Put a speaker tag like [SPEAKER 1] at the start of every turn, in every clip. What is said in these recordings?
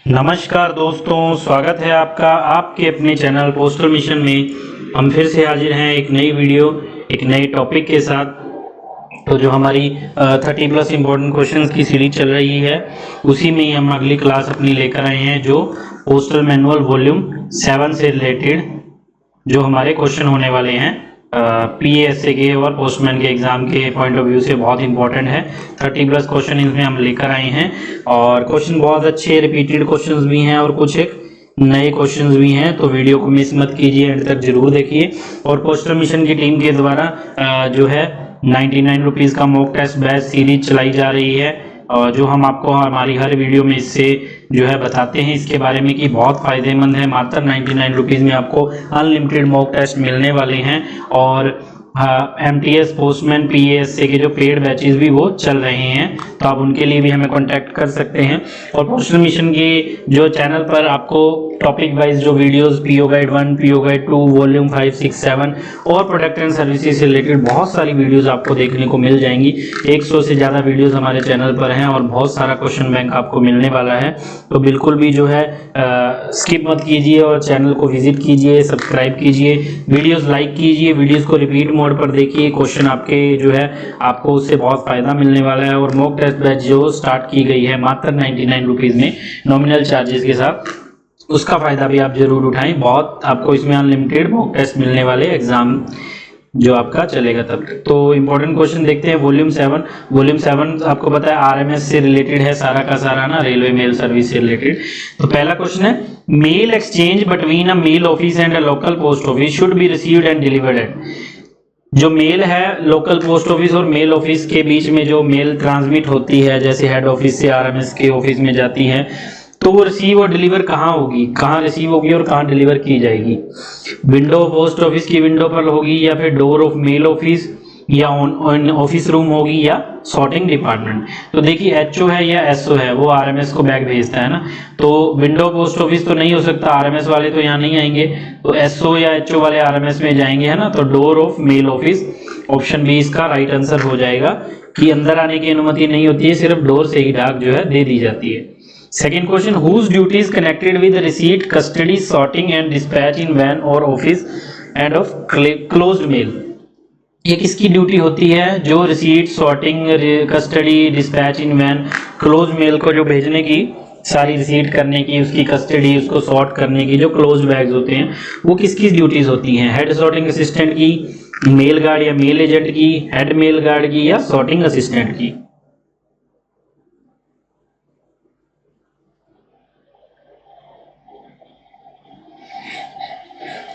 [SPEAKER 1] नमस्कार दोस्तों, स्वागत है आपका आपके अपने चैनल पोस्टल मिशन में। हम फिर से हाजिर हैं एक नई वीडियो एक नए टॉपिक के साथ। तो जो हमारी 30+ इम्पोर्टेंट क्वेश्चंस की सीरीज चल रही है, उसी में ही हम अगली क्लास अपनी लेकर आए हैं, जो पोस्टल मैनुअल वॉल्यूम 7 से रिलेटेड जो हमारे क्वेश्चन होने वाले हैं पीएएसए के और पोस्टमैन के एग्जाम के पॉइंट ऑफ व्यू से बहुत इंपॉर्टेंट है। 30+ क्वेश्चन इसमें हम लेकर आए हैं और क्वेश्चन बहुत अच्छे रिपीटेड क्वेश्चंस भी हैं और कुछ एक नए क्वेश्चंस भी हैं। तो वीडियो को मिस मत कीजिए, एंड तक जरूर देखिए। और पोस्टल मिशन की टीम के द्वारा जो है 99 रुपीज़ का मॉक टेस्ट बैच सीरीज चलाई जा रही है, और जो हम आपको हमारी हर वीडियो में इससे जो है बताते हैं इसके बारे में कि बहुत फ़ायदेमंद है। मात्र 99 रुपीज़ में आपको अनलिमिटेड मॉक टेस्ट मिलने वाले हैं, और एमटीएस पोस्टमैन पीएएसए के जो पेड बैचेस भी वो चल रहे हैं, तो आप उनके लिए भी हमें कांटेक्ट कर सकते हैं। और पोस्टल मिशन के जो चैनल पर आपको टॉपिक वाइज जो videos PO guide 1, PO guide 2, volume 5, 6, 7 और प्रोडक्ट एंड सर्विसेज से रिलेटेड बहुत सारी वीडियोस आपको देखने को मिल जाएंगी। 100 से ज़्यादा वीडियोस हमारे चैनल पर हैं और बहुत सारा क्वेश्चन बैंक आपको मिलने वाला है। तो बिल्कुल भी जो है स्किप मत कीजिए और चैनल को विजिट कीजिए, सब्सक्राइब कीजिए, वीडियोस लाइक कीजिए, वीडियोस को रिपीट मोड पर देखिए। क्वेश्चन आपके जो है आपको उससे बहुत फायदा मिलने वाला है। और मॉक टेस्ट बैच जो स्टार्ट की गई है मात्र 99 रुपीज़ में नॉमिनल चार्जेस के साथ, उसका फायदा भी आप जरूर उठाएं। बहुत आपको इसमें अनलिमिटेड मॉक टेस्ट मिलने वाले एग्जाम जो आपका चलेगा तब तक। तो इंपॉर्टेंट क्वेश्चन देखते हैं। वॉल्यूम 7 आपको पता है आरएमएस से रिलेटेड है सारा का सारा ना, रेलवे मेल सर्विस से रिलेटेड। तो पहला क्वेश्चन है, mail exchange between a mail office and a local post office should be received and delivered at. जो मेल है लोकल पोस्ट ऑफिस और मेल ऑफिस के बीच में जो मेल ट्रांसमिट होती है, जैसे हेड ऑफिस से आरएमएस के ऑफिस में जाती है, तो वो रिसीव और डिलीवर कहाँ होगी, कहाँ रिसीव होगी और कहाँ डिलीवर की जाएगी। विंडो पोस्ट ऑफिस की विंडो पर होगी, या फिर डोर ऑफ मेल ऑफिस, या ऑन ऑफिस रूम होगी, या सॉर्टिंग डिपार्टमेंट। तो देखिए एचओ है या एसओ है, वो आरएमएस को बैग भेजता है ना। तो विंडो पोस्ट ऑफिस तो नहीं हो सकता, आरएमएस वाले तो यहाँ नहीं आएंगे, तो एसओ या एचओ वाले आरएमएस में जाएंगे, है ना। तो door of mail office, option B इसका राइट आंसर हो जाएगा कि अंदर आने की अनुमति नहीं होती है, सिर्फ डोर से ही डाक जो है दे दी जाती है। Second question, whose duty is connected with receipt, custody, sorting and dispatch in van or office and of closed mail। ये किसकी ड्यूटी होती है? जो रिसीट, सॉर्टिंग, कस्टडी, डिस्पैच इन वैन, क्लोज मेल को जो भेजने की, सारी रिसीट करने की, उसकी कस्टडी, उसको सॉर्ट करने की, जो क्लोज बैग्स होते हैं, वो किसकी ड्यूटीज होती हैं? हेड सॉर्टिंग असिस्टेंट की, मेल गार्ड या मेल एजेंट की, हेड मेल गार्ड की, या सॉर्टिंग असिस्टेंट की।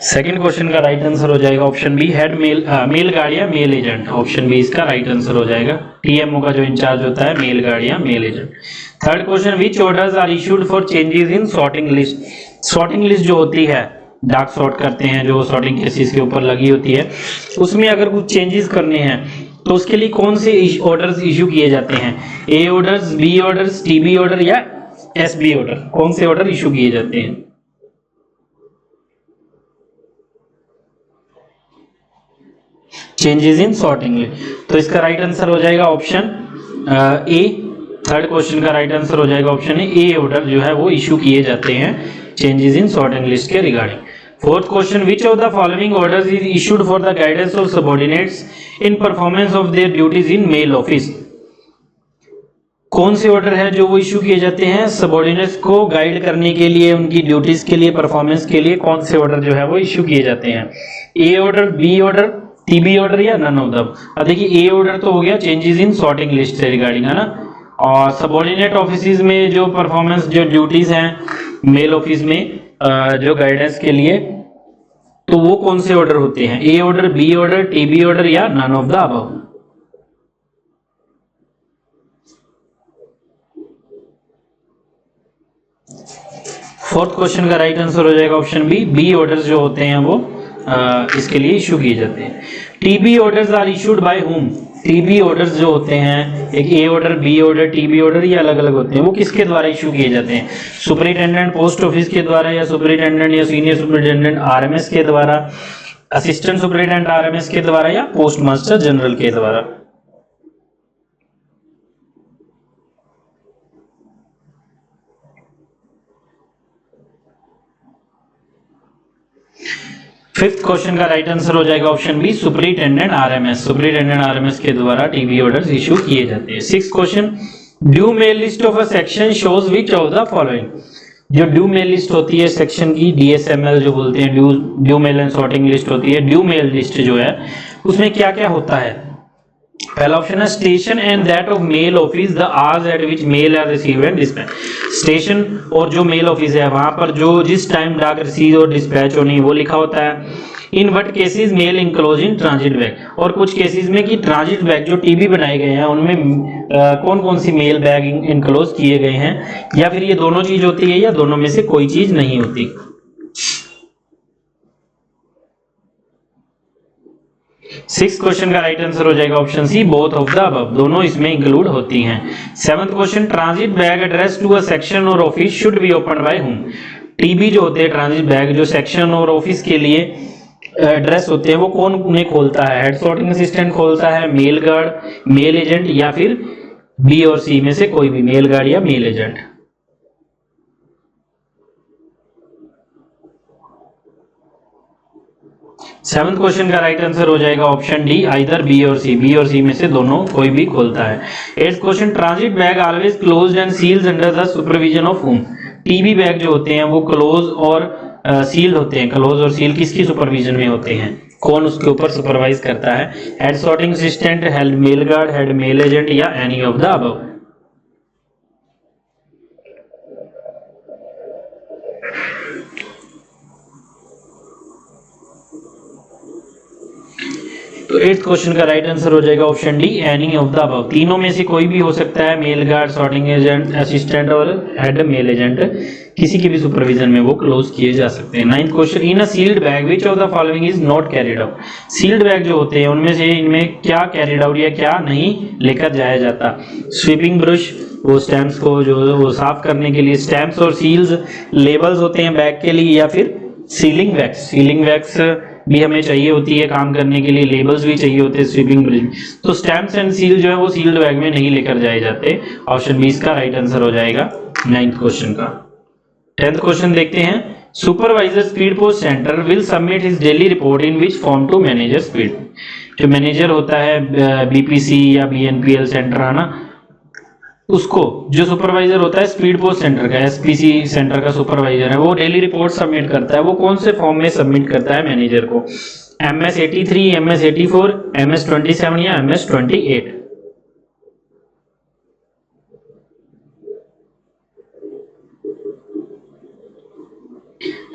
[SPEAKER 1] सेकंड क्वेश्चन का राइट आंसर हो जाएगा option B, head mail guard या मेल एजेंट। ऑप्शन बी इसका राइट आंसर हो जाएगा। टीएमओ का जो इंचार्ज होता है मेल गार्ड या mail agent. Third question, which orders are issued for changes in sorting list. Sorting list जो होती है, डाक सॉर्ट करते हैं जो सॉर्टिंग केसेस के ऊपर लगी होती है, उसमें अगर कुछ चेंजेस करने हैं तो उसके लिए कौन से ऑर्डर्स इशू किए जाते हैं? A orders, B orders, TB order या एसबी ऑर्डर, कौन से ऑर्डर इशू किए जाते हैं? Changes in sorting list. तो इसका राइट आंसर हो जाएगा ऑप्शन ए। थर्ड क्वेश्चन का राइट आंसर हो जाएगा ऑप्शन ए ऑर्डर जो है वो इशू किए जाते हैं चेंजेस इन सॉर्टिंग लिस्ट के regarding. Fourth question, which of the following orders is issued for the guidance of subordinates in performance of their duties in mail office. कौन से ऑर्डर है जो वो इशू किए जाते हैं सबऑर्डिनेट्स को गाइड करने के लिए, उनकी ड्यूटीज के लिए, परफॉर्मेंस के लिए? कौन से ऑर्डर जो है वो इशू किए जाते हैं? A order, B order, TB order, या नन ऑफ द। अब देखिए ए ऑर्डर तो हो गया चेंजेस इन सॉर्टिंग लिस्ट से रिगार्डिंग, है ना। और सबऑर्डिनेट ऑफिस में जो परफॉर्मेंस, जो ड्यूटीज हैं मेल ऑफिस में जो गाइडेंस के लिए, तो वो कौन से ऑर्डर होते हैं? A order, B order, TB order, या none of the above. Fourth question का राइट आंसर हो जाएगा ऑप्शन बी, बी ऑर्डर्स जो होते हैं वो इसके लिए इशू किए जाते हैं। TB orders are issued by whom. TB orders जो होते हैं, एक A order, B order, TB order, ये अलग अलग होते हैं, वो किसके द्वारा इशू किए जाते हैं? सुपरिटेंडेंट पोस्ट ऑफिस के द्वारा, या सुपरिटेंडेंट या सीनियर सुपरिटेंडेंट आरएमएस के द्वारा, असिस्टेंट सुपरिटेंडेंट आरएमएस के द्वारा, या पोस्ट मास्टर जनरल के द्वारा। फिफ्थ क्वेश्चन का राइट आंसर हो जाएगा option B, superintendent RMS. Superintendent RMS के द्वारा टीबी ऑर्डर्स इशू किए जाते हैं। Six question, due mail list of a section shows which of the following. जो ड्यू मेल लिस्ट होती है सेक्शन की, डीएसएमएल जो बोलते हैं, due mail and sorting list होती है। ड्यू मेल लिस्ट जो है उसमें क्या क्या होता है। पहला ऑप्शन है station and that of mail office the hours at which mail are received and dispatch. Station और जो मेल ऑफिस है वहां पर जो जिस टाइम डाक रिसीव और डिस्पैच होनी वो लिखा होता है। In what cases mail enclose in transit bag. और कुछ केसेस में कि ट्रांजिट बैग जो टीबी बनाए गए हैं उनमें कौन कौन सी मेल बैग इनक्लोज किए गए हैं, या फिर ये दोनों चीज होती है या दोनों में से कोई चीज नहीं होती। सिक्स क्वेश्चन का राइट आंसर हो जाएगा option C, both of the above. दोनों इसमें इंक्लूड होती हैं। Seventh question, transit bag address to a section और office should be open by whom. TB जो होते हैं ट्रांजिट बैग जो सेक्शन और ऑफिस के लिए एड्रेस होते हैं वो कौन उन्हें खोलता है। हेड सॉर्टिंग असिस्टेंट खोलता है, मेल गार्ड, मेल एजेंट, या फिर बी और सी में से कोई भी, मेल गार्ड या मेल एजेंट। सेवंथ क्वेश्चन का राइट आंसर हो जाएगा ऑप्शन डी, आइदर बी और सी। बी और सी में से दोनों कोई भी खोलता है। Eighth question, transit bag always closed and sealed under the supervision of whom. TB bag जो होते हैं वो क्लोज और सील्ड होते हैं। क्लोज और सील किसकी सुपरविजन में होते हैं, कौन उसके ऊपर सुपरवाइज करता है। Head sorting assistant, head mail guard, head mail agent, या एनी ऑफ द अबव। तो एट्थ क्वेश्चन का राइट आंसर हो जाएगा option D, any of the above. तीनों में से कोई भी हो सकता है, mail guard, sorting agent, assistant और हेड मेल एजेंट, किसी की भी सुपरविजन में वो क्लोज किए जा सकते हैं। Ninth question, in a sealed bag which of the following is not carried out. Sealed bag जो होते हैं उनमें से इनमें क्या कैरिड आउट या क्या नहीं लेकर जाया जाता। स्वीपिंग ब्रश, वो स्टैम्प्स को जो वो साफ करने के लिए, स्टैम्प्स और सील्स लेबल्स होते हैं बैग के लिए, या फिर सीलिंग वैक्स। सीलिंग वैक्स भी हमें चाहिए होती है काम करने के लिए, लेबल्स भी चाहिए होते हैं स्वीपिंग ब्रिज। तो स्टैम्प्स एंड सील जो है वो सील्ड बैग में नहीं लेकर जाए जाते। ऑप्शन बी इसका राइट आंसर हो जाएगा नाइन्थ क्वेश्चन का। टेंथ क्वेश्चन देखते हैं, supervisor speed post centre will submit his daily report in which form to manager speed. जो मैनेजर होता है बीपीसी या बीएनपीएल सेंटर है ना, उसको जो सुपरवाइजर होता है स्पीड पोस्ट सेंटर का, एसपीसी सेंटर का सुपरवाइजर है, वो डेली रिपोर्ट सबमिट करता है। वो कौन से फॉर्म में सबमिट करता है मैनेजर को, MS-83, MS-84, MS-27 या MS-28।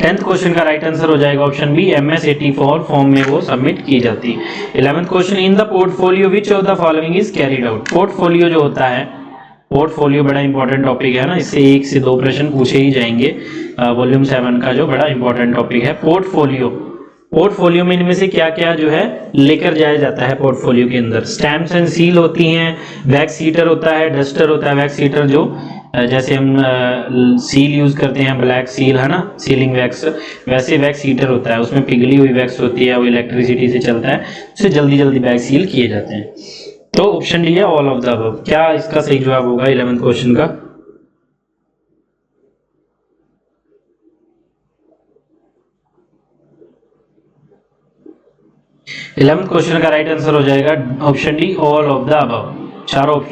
[SPEAKER 1] टेंथ क्वेश्चन का राइट आंसर हो जाएगा ऑप्शन बी, MS-84 फॉर्म में वो सबमिट की जाती है। 11th question, in the portfolio which of the following is carried out. Portfolio जो होता है, पोर्टफोलियो बड़ा इंपॉर्टेंट टॉपिक है ना, इससे 1 से 2 प्रश्न पूछे ही जाएंगे। वॉल्यूम 7 का जो बड़ा इंपॉर्टेंट टॉपिक है पोर्टफोलियो। पोर्टफोलियो में इनमें से क्या क्या जो है लेकर जाया जाता है पोर्टफोलियो के अंदर। स्टैम्प्स एंड सील होती हैं, वैक्स सीटर होता है, डस्टर होता है। वैक्स सीटर जो जैसे हम सील यूज करते हैं, ब्लैक सील है ना, सीलिंग वैक्स, वैसे वैक्स सीटर होता है, उसमें पिघली हुई वैक्स होती है, वो इलेक्ट्रिसिटी से चलता है, उससे जल्दी जल्दी बैग सील किए जाते हैं। तो ऑप्शन डी है ऑल ऑफ द अबव। क्या इसका सही जवाब होगा 11th क्वेश्चन का? इलेवंथ क्वेश्चन का राइट आंसर हो जाएगा option D, all of the above.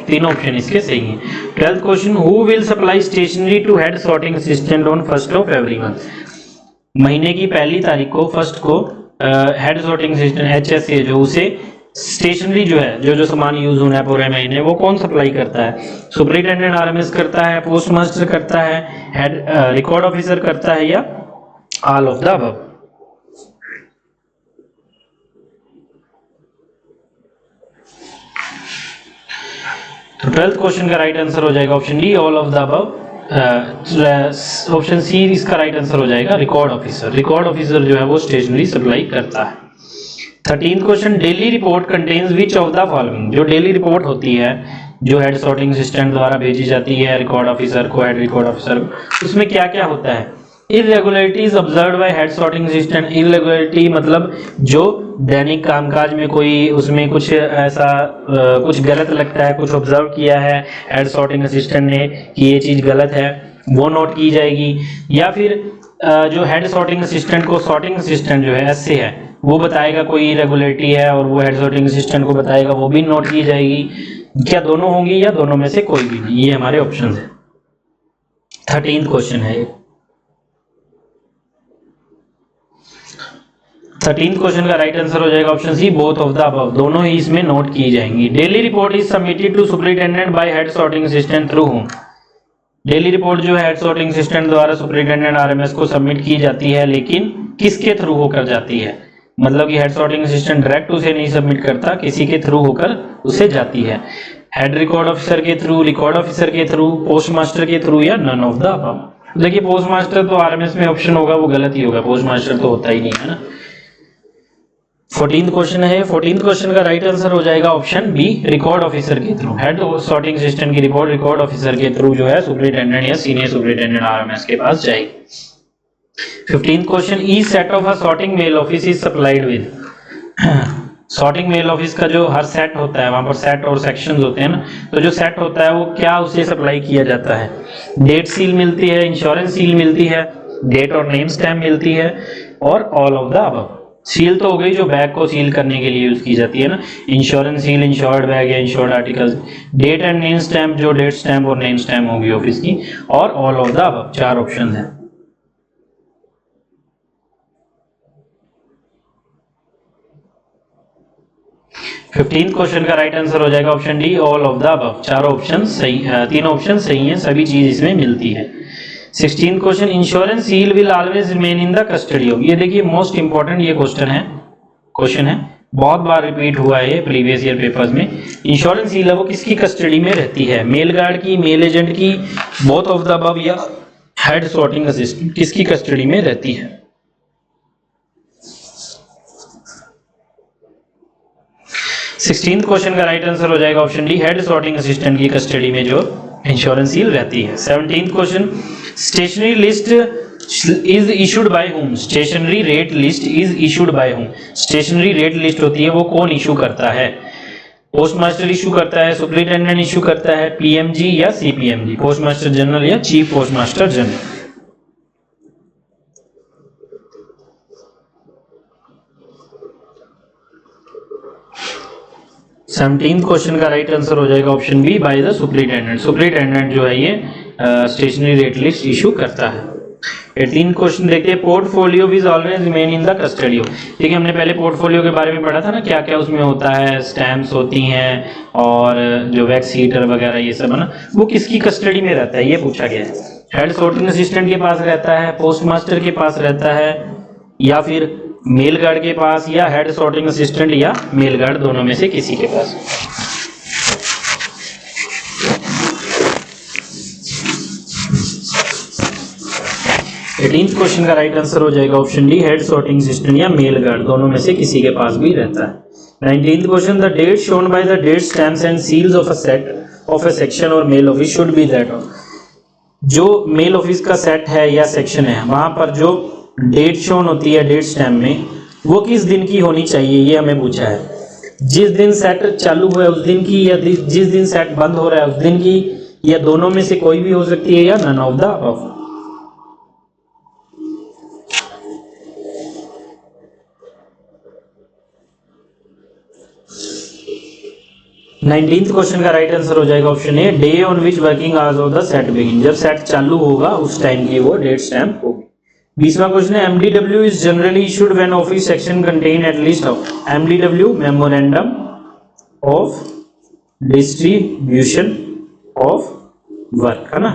[SPEAKER 1] तीनों ऑप्शन इसके सही हैं। 12th question, who will supply stationery to head sorting assistant on 1st of every month. महीने की पहली तारीख को, फर्स्ट को, हेड सॉर्टिंग असिस्टेंट HSA जो उसे स्टेशनरी जो है, जो जो सामान यूज होना है पूरे महीने, वो कौन सप्लाई करता है। सुपरिटेंडेंट RMS करता है, पोस्ट मास्टर करता है, हेड रिकॉर्ड ऑफिसर करता है, या ऑल ऑफ द अबव। तो 12th क्वेश्चन का राइट आंसर हो जाएगा option D, all of the above. Option C इसका राइट आंसर हो जाएगा, रिकॉर्ड ऑफिसर। रिकॉर्ड ऑफिसर जो है वो स्टेशनरी सप्लाई करता है। 13th question, daily report contains which of the following. जो डेली रिपोर्ट होती है जो हेड सॉर्टिंग असिस्टेंट द्वारा भेजी जाती है रिकॉर्ड ऑफिसर को, हेड रिकॉर्ड ऑफिसर को, उसमें क्या क्या होता है। Irregularities observed bye head sorting assistant. Irregularity मतलब जो दैनिक कामकाज में कोई उसमें कुछ ऐसा कुछ गलत लगता है, कुछ ऑब्जर्व किया है हेड सॉर्टिंग असिस्टेंट ने कि ये चीज गलत है, वो नोट की जाएगी। या फिर जो हेड सॉर्टिंग असिस्टेंट को सॉर्टिंग असिस्टेंट जो है ऐसे है वो बताएगा कोई इरेगुलरिटी है और वो हेड सॉर्टिंग असिस्टेंट को बताएगा, वो भी नोट की जाएगी। क्या दोनों होंगी या दोनों में से कोई भी नहीं, ये हमारे ऑप्शन है। 13th क्वेश्चन है। 13th क्वेश्चन का राइट आंसर हो जाएगा option C, both of the above, दोनों ही इसमें नोट की जाएंगी। Daily report is submitted to superintendent by head sorting assistant through home. Daily report जो है हेड सॉर्टिंग असिस्टेंट द्वारा सुपरिटेंडेंट आरएमएस को सबमिट की जाती है, लेकिन किसके थ्रू होकर जाती है? मतलब कि हेड सॉर्टिंग असिस्टेंट डायरेक्ट उसे नहीं सबमिट करता, किसी के थ्रू होकर उसे जाती है। हेड रिकॉर्ड ऑफिसर के थ्रू, रिकॉर्ड ऑफिसर के थ्रू, पोस्ट मास्टर के थ्रू या नन ऑफ द अबव। देखिए पोस्ट मास्टर तो आरएमएस में ऑप्शन होगा वो गलत ही होगा, पोस्ट मास्टर तो होता ही नहीं है ना। 14th क्वेश्चन है। 14th क्वेश्चन का राइट आंसर हो जाएगा ऑप्शन बी, रिकॉर्ड ऑफिसर के थ्रू। हेड सॉर्टिंग असिस्टेंट की रिपोर्ट रिकॉर्ड ऑफिसर के थ्रू जो है सुपरिटेंडेंट या सीनियर सुपरिटेंडेंट आरएमएस के पास जाएगी। 15th question, each set of a sorting mail office is supplied with. Sorting mail office का जो हर सेट होता है, वहां पर सेट और सेक्शंस होते हैं ना, तो जो सेट होता है वो क्या उसे सप्लाई किया जाता है? डेट सील मिलती है, इंश्योरेंस सील मिलती है, डेट और नेम स्टैम्प मिलती है, और all of the above. Seal तो हो गई जो बैग को सील करने के लिए यूज की जाती है ना, इंश्योरेंस सील इंश्योर्ड बैग या insured articles. Date and name stamp जो डेट स्टैम्प और नेम स्टैम्प होगी ऑफिस की, और all of the above. 4 option है। फिफ्टींथ क्वेश्चन का राइट आंसर हो जाएगा option D, all of the above. 4 option सही, 3 ऑप्शन सही हैं, सभी चीज इसमें मिलती है। 16th question, insurance seal will always remain in the custody of. ये देखिए मोस्ट इंपॉर्टेंट ये क्वेश्चन है, बहुत बार रिपीट हुआ है प्रीवियस ईयर पेपर्स में। इंश्योरेंस सील है वो किसकी कस्टडी में रहती है? मेल गार्ड की, मेल एजेंट की, बोथ ऑफ द अबव, या हेड सॉर्टिंग असिस्टेंट, किसकी कस्टडी में रहती है? 16th क्वेश्चन का राइट आंसर हो जाएगा option D, head sorting assistant की कस्टडी में जो इंश्योरेंस सील रहती है। 17th question, stationery list is issued by home. Stationery rate list is issued by home. Stationery rate list होती है वो कौन इशू करता है? पोस्ट मास्टर इशू करता है, सुपरिटेंडेंट इशू करता है, पीएमजी या सीपीएमजी, पोस्ट मास्टर जनरल या chief post master general. 17th question का राइट आंसर हो जाएगा option B, by the superintendent. Superintendent जो है ये स्टेशनरी रेट लिस्ट इशू करता है। 18th क्वेश्चन देखते हैं, portfolio is always remain in the custody of. ठीक है, हमने पहले पोर्टफोलियो के बारे में पढ़ा था ना, क्या क्या उसमें होता है, स्टैम्प्स होती हैं और जो वैक्स हीटर वगैरह ये सब है ना, वो किसकी कस्टडी में रहता है ये पूछा गया है। हेड सॉर्टिंग असिस्टेंट के पास रहता है, पोस्ट मास्टर के पास रहता है, या फिर मेल गार्ड के पास, या हेड सॉर्टिंग असिस्टेंट या मेल गार्ड, दोनों में से किसी के पास। क्वेश्चन का राइट आंसर हो जाएगा option D, head sorting assistant या मेल गार्ड, दोनों में से किसी के पास भी रहता है। 19th question, the date shown by the date stamps and seals of a set of a section और mail office should be that of. जो मेल ऑफिस का सेट है या सेक्शन है, वहां पर जो डेट शोन होती है डेट स्टैम्प में, वो किस दिन की होनी चाहिए ये हमें पूछा है। जिस दिन सेट चालू हुआ है उस दिन की, या जिस दिन सेट बंद हो रहा है उस दिन की, या दोनों में से कोई भी हो सकती है, या none of the above. Nineteenth question का राइट आंसर हो जाएगा option A, day on which working hours of the set begin. जब सेट चालू होगा उस टाइम की वो डेट स्टैम्प होगी। 20वां क्वेश्चन है, MDW is generally issued when office section contain at least of. MDW memorandum of distribution of work, है ना,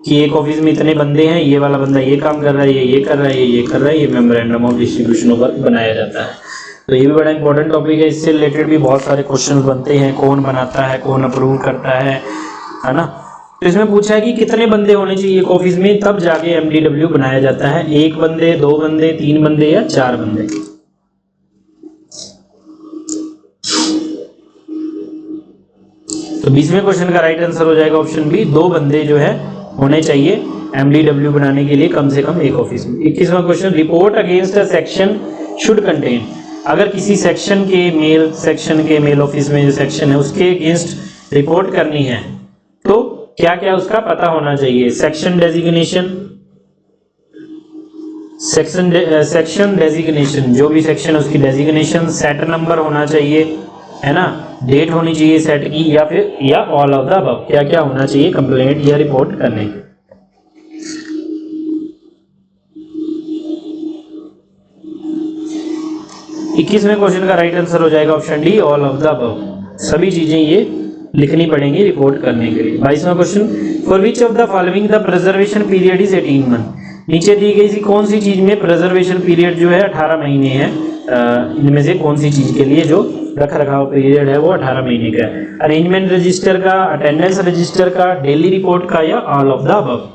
[SPEAKER 1] कि एक ऑफिस में इतने बंदे हैं, ये वाला बंदा ये काम कर रहा है, ये कर रहा है, ये कर रहा है, ये memorandum of distribution of work बनाया जाता है। तो ये भी बड़ा इंपॉर्टेंट टॉपिक है, इससे रिलेटेड भी बहुत सारे क्वेश्चन बनते हैं, कौन बनाता है, कौन अप्रूव करता है ना। तो इसमें पूछा है कि कितने बंदे होने चाहिए एक ऑफिस में, तब जाके एमडीडब्ल्यू बनाया जाता है। 1 बंदे, 2 बंदे, 3 बंदे या 4 बंदे। तो 20वें क्वेश्चन का राइट आंसर हो जाएगा ऑप्शन बी, 2 बंदे जो है होने चाहिए एमडीडब्ल्यू बनाने के लिए कम से कम एक ऑफिस में। 21वां question, report against a section should contain. अगर किसी सेक्शन के मेल ऑफिस में जो सेक्शन है उसके अगेंस्ट रिपोर्ट करनी है तो क्या क्या उसका पता होना चाहिए। सेक्शन डेजिग्नेशन, सेक्शन डेजिग्नेशन, जो भी सेक्शन है उसकी डेजिग्नेशन, सेट नंबर होना चाहिए, है ना, डेट होनी चाहिए सेट की, या फिर या ऑल ऑफ द अबव, क्या क्या होना चाहिए कंप्लेंट या रिपोर्ट करने के। 21वें क्वेश्चन का राइट आंसर हो जाएगा option D, all of the above. सभी चीजें ये लिखनी पड़ेंगी रिपोर्ट करने के लिए। 22वां question, for which of the following the preservation period is 18 month. नीचे दी गई थी कौन सी चीज में प्रिजर्वेशन पीरियड जो है 18 महीने है, इनमें से कौन सी चीज के लिए जो रख रखाव पीरियड है वो 18 महीने का है। अरेंजमेंट रजिस्टर का, अटेंडेंस रजिस्टर का, डेली रिपोर्ट का, या ऑल ऑफ द अबव।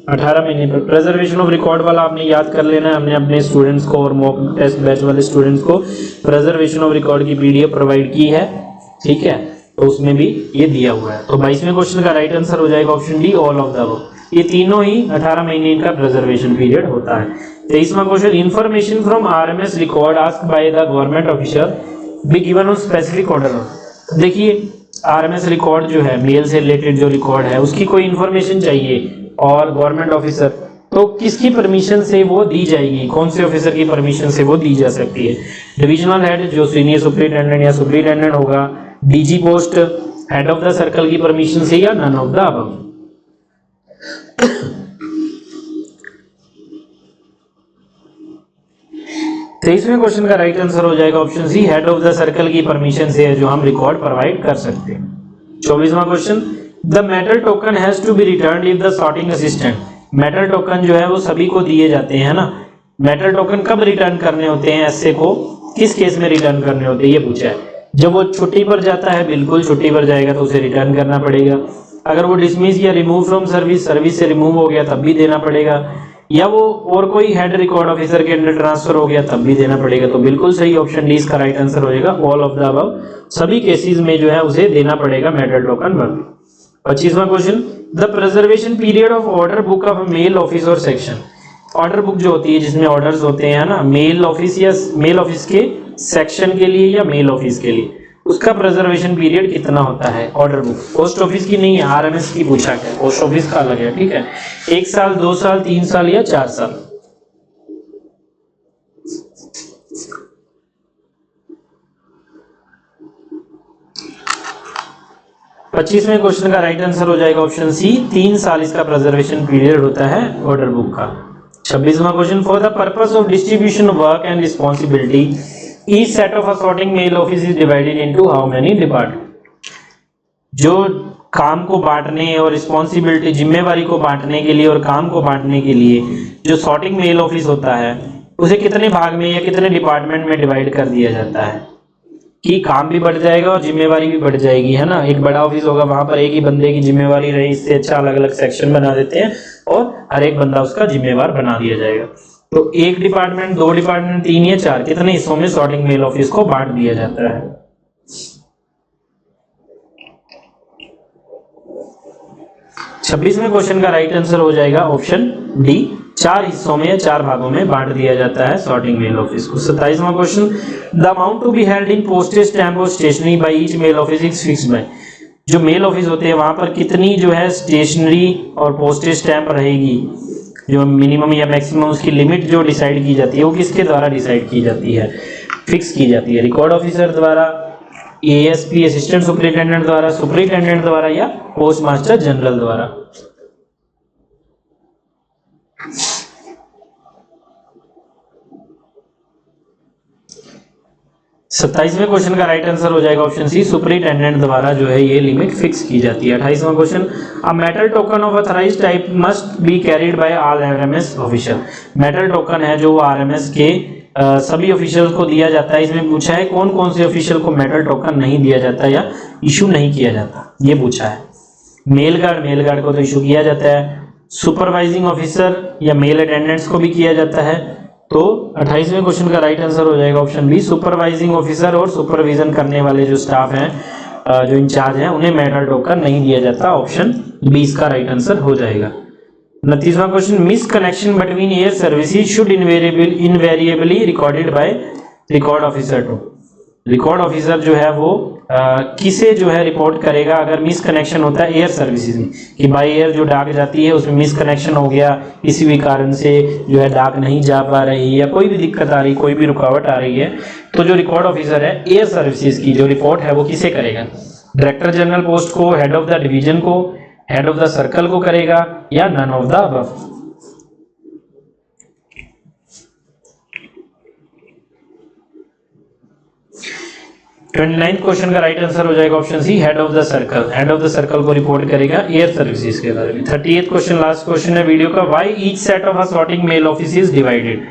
[SPEAKER 1] 18 महीने पर प्रिजर्वेशन ऑफ रिकॉर्ड वाला आपने याद कर लेना है। हमने अपने स्टूडेंट्स को और मॉक टेस्ट बैच वाले स्टूडेंट्स को प्रिजर्वेशन ऑफ रिकॉर्ड की पीडीएफ प्रोवाइड की है, ठीक है, तो उसमें भी ये दिया हुआ है। तो 22वें क्वेश्चन का राइट आंसर हो जाएगा option D, all of the above. ये तीनों ही 18 महीने इनका प्रिजर्वेशन पीरियड होता है। 23वां question, information from RMS record asked by the government officer be given on specific order. देखिए आरएमएस रिकॉर्ड जो है, मेल से रिलेटेड जो रिकॉर्ड है, उसकी कोई इंफॉर्मेशन चाहिए और गवर्नमेंट ऑफिसर, तो किसकी परमिशन से वो दी जाएगी, कौन से ऑफिसर की परमिशन से वो दी जा सकती है। डिविजनल हेड जो सीनियर सुपरिटेंडेंट या सुपरिटेंडेंट होगा, DG post, head of the circle की परमिशन से, या नन ऑफ द अबव। 23वें क्वेश्चन का राइट आंसर हो जाएगा option C, head of the circle की परमिशन से है जो हम रिकॉर्ड प्रोवाइड कर सकते हैं। 24वां question, the metal token has to be returned if the sorting assistant. Metal token जो है वो सभी को दिए जाते हैं ना, मेटल टोकन कब रिटर्न करने होते हैं, एसए को किस केस में रिटर्न करने होते हैं ये पूछा है। जब वो छुट्टी पर जाता है, बिल्कुल छुट्टी पर जाएगा तो उसे रिटर्न करना पड़ेगा। अगर वो डिसमिस या रिमूव फ्रॉम सर्विस, सर्विस से रिमूव हो गया तब भी देना पड़ेगा, या वो और कोई हेड रिकॉर्ड ऑफिसर के अंडर ट्रांसफर हो गया तब भी देना पड़ेगा। तो बिल्कुल सही ऑप्शन डी इसका राइट आंसर हो जाएगा, ऑल ऑफ द अबव। सभी केसेस में जो है उसे देना पड़ेगा मेटल टोकन पर। 25वां question, the preservation period of order book of mail office और सेक्शन। ऑर्डर बुक जो होती है जिसमें ऑर्डर्स होते हैं ना, मेल ऑफिस या मेल ऑफिस के सेक्शन के लिए या मेल ऑफिस के लिए, उसका प्रिजर्वेशन पीरियड कितना होता है। ऑर्डर बुक पोस्ट ऑफिस की नहीं है, आरएमएस की पूछा है, पोस्ट ऑफिस का अलग है, ठीक है। 1 साल, 2 साल, 3 साल या 4 साल। पच्चीसवें क्वेश्चन का राइट आंसर हो जाएगा ऑप्शन सी, 3 साल इसका प्रिजर्वेशन पीरियड होता है ऑर्डर बुक का। 26वां question, for the purpose of distribution of work and responsibility each set of a sorting mail office is divided into how many department. जो काम को बांटने और रिस्पॉन्सिबिलिटी, जिम्मेवारी को बांटने के लिए और काम को बांटने के लिए जो सॉर्टिंग मेल ऑफिस होता है उसे कितने भाग में या कितने डिपार्टमेंट में डिवाइड कर दिया जाता है कि काम भी बढ़ जाएगा और जिम्मेवारी भी बढ़ जाएगी, है ना। एक बड़ा ऑफिस होगा, वहां पर एक ही बंदे की जिम्मेवारी रही, इससे अच्छा अलग अलग सेक्शन बना देते हैं और हर एक बंदा उसका जिम्मेवार बना दिया जाएगा। तो 1 डिपार्टमेंट, 2 डिपार्टमेंट, 3 या 4 कितने हिस्सों में सॉर्टिंग मेल ऑफिस को बांट दिया जाता है। 26वें क्वेश्चन का राइट आंसर हो जाएगा ऑप्शन डी, 4 हिस्सों में या 4 भागों में बांट दिया जाता है सॉर्टिंग मेल ऑफिस को। 27वां question, the amount to be held in postage stamp और stationery by each mail office is fixed by. जो मेल ऑफिस होते हैं वहां पर कितनी जो है स्टेशनरी और पोस्टेज स्टैम्प रहेगी, जो मिनिमम या मैक्सिमम उसकी लिमिट जो डिसाइड की जाती है वो किसके द्वारा डिसाइड की जाती है, फिक्स की जाती है। रिकॉर्ड ऑफिसर द्वारा, एएसपी असिस्टेंट सुपरिटेंडेंट द्वारा, सुपरिटेंडेंट द्वारा, या पोस्ट मास्टर जनरल द्वारा। सत्ताईसवें क्वेश्चन का राइट आंसर हो जाएगा ऑप्शन सी, सुपरिटेंडेंट द्वारा जो है ये लिमिट फिक्स की जाती है। 28वां question, a metal token of authorised type must be carried by all RMS official. Metal token है जो आरएमएस के सभी ऑफिशियल को दिया जाता है। इसमें पूछा है कौन कौन से ऑफिशियल को मेटल टोकन नहीं दिया जाता या इशू नहीं किया जाता, ये पूछा है। मेल गार्ड को तो इशू किया जाता है, सुपरवाइजिंग ऑफिसर या मेल अटेंडेंट्स को भी किया जाता है। तो 28वें क्वेश्चन का राइट आंसर हो जाएगा ऑप्शन बी, सुपरवाइजिंग ऑफिसर और सुपरविजन करने वाले जो स्टाफ हैं, जो इंचार्ज हैं, उन्हें मेटल टोकन नहीं दिया जाता। ऑप्शन बी इसका राइट आंसर हो जाएगा। 29वां question, miss connection between air services should invariably recorded by record officer to. Record officer जो है वो किसे जो है रिपोर्ट करेगा अगर मिस कनेक्शन होता है एयर सर्विसेज में, कि बाई एयर जो डाक जाती है उसमें मिस कनेक्शन हो गया, किसी भी कारण से जो है डाक नहीं जा पा रही है या कोई भी दिक्कत आ रही, कोई भी रुकावट आ रही है, तो जो रिकॉर्ड ऑफिसर है एयर सर्विसेज की जो रिपोर्ट है वो किसे करेगा? डायरेक्टर जनरल पोस्ट को, हेड ऑफ द डिवीजन को, हेड ऑफ द सर्कल को करेगा, या none of the above? Question का राइट आंसर हो जाएगा option C, head of the circle. Head of the circle को रिपोर्ट करेगा एयर सर्विसेज के बारे में। 38 क्वेश्चन, लास्ट क्वेश्चन है वीडियो का, why each set of a sorting mail office is divided.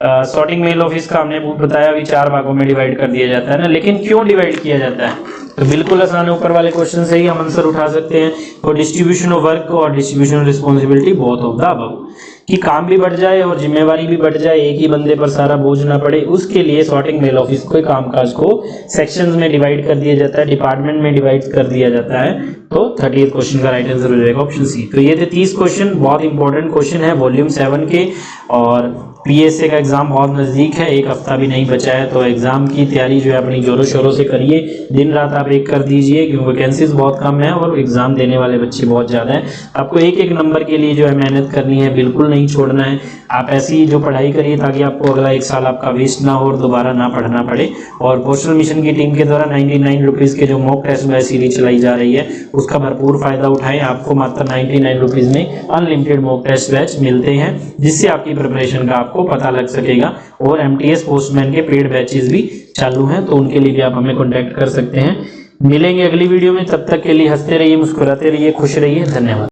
[SPEAKER 1] Sorting mail office का हमने बताया अभी 4 भागों में डिवाइड कर दिया जाता है ना, लेकिन क्यों डिवाइड किया जाता है? तो बिल्कुल आसान है, ऊपर वाले क्वेश्चन से ही हम आंसर उठा सकते हैं। फॉर डिस्ट्रीब्यूशन ऑफ वर्क और distribution of responsibility both of the above, कि काम भी बढ़ जाए और जिम्मेवारी भी बढ़ जाए, एक ही बंदे पर सारा बोझ ना पड़े, उसके लिए सॉर्टिंग मेल ऑफिस को कामकाज को सेक्शंस में डिवाइड कर दिया जाता है, डिपार्टमेंट में डिवाइड कर दिया जाता है। तो 38 क्वेश्चन का राइट आंसर हो जाएगा ऑप्शन सी। तो ये थे 30 क्वेश्चन, बहुत इंपॉर्टेंट क्वेश्चन है वॉल्यूम 7 के, और पीएसए का एग्जाम बहुत नजदीक है, एक हफ्ता भी नहीं बचा है, तो एग्जाम की तैयारी जो है अपनी जोरों शोरों से करिए, दिन रात आप एक कर दीजिए, क्योंकि वैकेंसीज बहुत कम है और एग्जाम देने वाले बच्चे बहुत ज्यादा है। आपको एक एक नंबर के लिए जो है मेहनत करनी है, बिल्कुल नहीं छोड़ना है। आप ऐसी जो पढ़ाई करिए ताकि आपको अगला 1 साल आपका वेस्ट ना हो और दोबारा ना पढ़ना पड़े। और पोस्टल मिशन की टीम के द्वारा 99 रुपीज के जो मॉक टेस्ट बैच सीरीज चलाई जा रही है उसका भरपूर फायदा उठाएं। आपको मात्र 99 रुपीज में अनलिमिटेड मॉक टेस्ट बैच मिलते हैं, जिससे आपकी प्रिपरेशन का आपको पता लग सकेगा। और एमटीएस पोस्टमैन के पेड बैचेस भी चालू हैं, तो उनके लिए भी आप हमें कॉन्टैक्ट कर सकते हैं। मिलेंगे अगली वीडियो में, तब तक के लिए हंसते रहिए, मुस्कुराते रहिए, खुश रहिए, धन्यवाद।